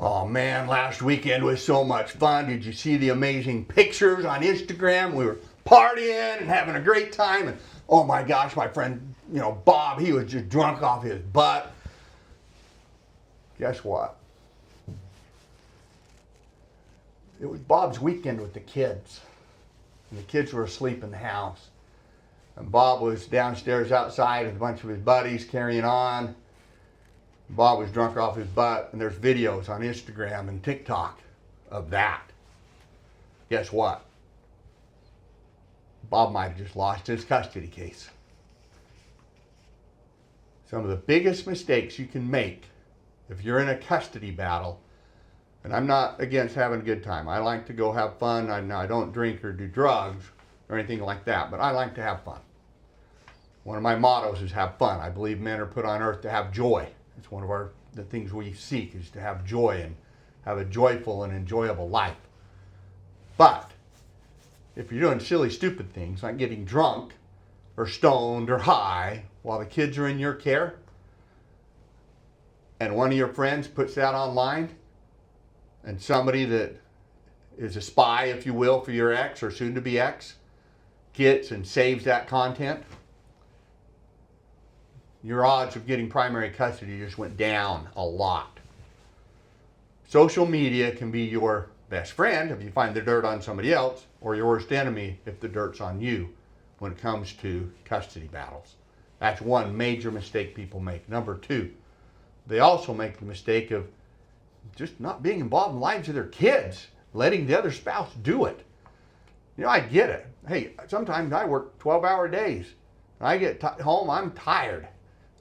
Oh man, last weekend was so much fun. Did you see the amazing pictures on Instagram? We were partying and having a great time. And oh my gosh, my friend, Bob, he was just drunk off his butt. Guess what? It was Bob's weekend with the kids. And the kids were asleep in the house. And Bob was downstairs outside with a bunch of his buddies carrying on. Bob was drunk off his butt, and there's videos on Instagram and TikTok of that. Guess what? Bob might have just lost his custody case. Some of the biggest mistakes you can make if you're in a custody battle, and I'm not against having a good time. I like to go have fun. I don't drink or do drugs or anything like that, but I like to have fun. One of my mottos is have fun. I believe men are put on earth to have joy. It's one of the things we seek is to have joy and have a joyful and enjoyable life. But if you're doing silly, stupid things like getting drunk or stoned or high while the kids are in your care, and one of your friends puts that online, and somebody that is a spy, if you will, for your ex or soon-to-be ex gets and saves that content, your odds of getting primary custody just went down a lot. Social media can be your best friend if you find the dirt on somebody else, or your worst enemy if the dirt's on you when it comes to custody battles. That's one major mistake people make. Number two, they also make the mistake of just not being involved in the lives of their kids, letting the other spouse do it. I get it. Hey, sometimes I work 12-hour days. When I get home, I'm tired.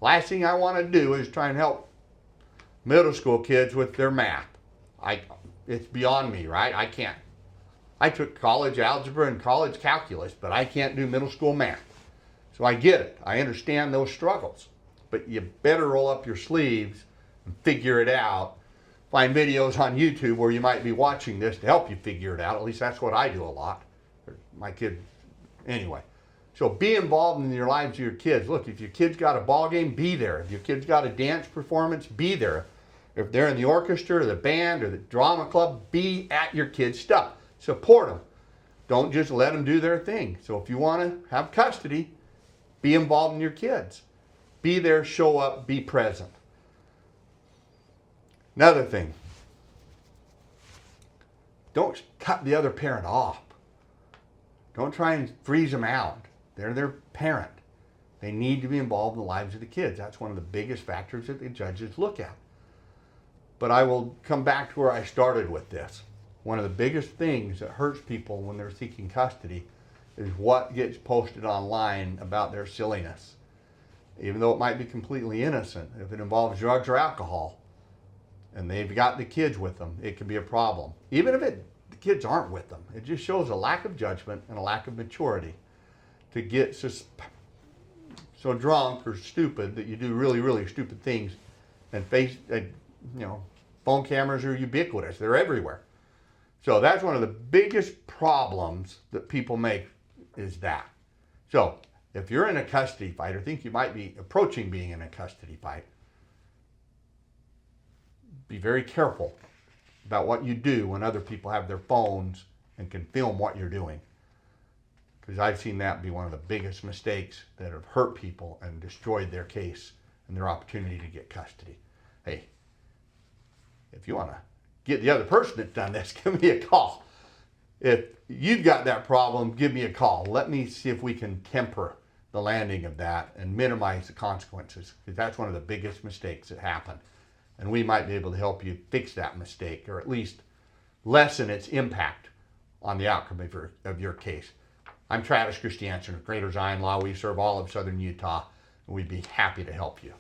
Last thing I want to do is try and help middle school kids with their math. It's beyond me, right? I can't. I took college algebra and college calculus, but I can't do middle school math. So I get it. I understand those struggles. But you better roll up your sleeves and figure it out. Find videos on YouTube where you might be watching this to help you figure it out. At least that's what I do a lot. My kid, anyway. So be involved in your lives of your kids. Look, if your kid's got a ball game, be there. If your kid's got a dance performance, be there. If they're in the orchestra or the band or the drama club, be at your kids' stuff. Support them. Don't just let them do their thing. So if you want to have custody, be involved in your kids. Be there, show up, be present. Another thing, don't cut the other parent off. Don't try and freeze them out. They're their parent. They need to be involved in the lives of the kids. That's one of the biggest factors that the judges look at. But I will come back to where I started with this. One of the biggest things that hurts people when they're seeking custody is what gets posted online about their silliness. Even though it might be completely innocent, if it involves drugs or alcohol, and they've got the kids with them, it can be a problem. Even if the kids aren't with them, it just shows a lack of judgment and a lack of maturity to get so drunk or stupid that you do really, really stupid things. And phone cameras are ubiquitous. They're everywhere. So that's one of the biggest problems that people make is that. So if you're in a custody fight or think you might be approaching being in a custody fight, be very careful about what you do when other people have their phones and can film what you're doing. Because I've seen that be one of the biggest mistakes that have hurt people and destroyed their case and their opportunity to get custody. Hey, if you want to get the other person that's done this, give me a call. If you've got that problem, give me a call. Let me see if we can temper the landing of that and minimize the consequences, because that's one of the biggest mistakes that happen. And we might be able to help you fix that mistake, or at least lessen its impact on the outcome of your case. I'm Travis Christiansen of Greater Zion Law. We serve all of Southern Utah, and we'd be happy to help you.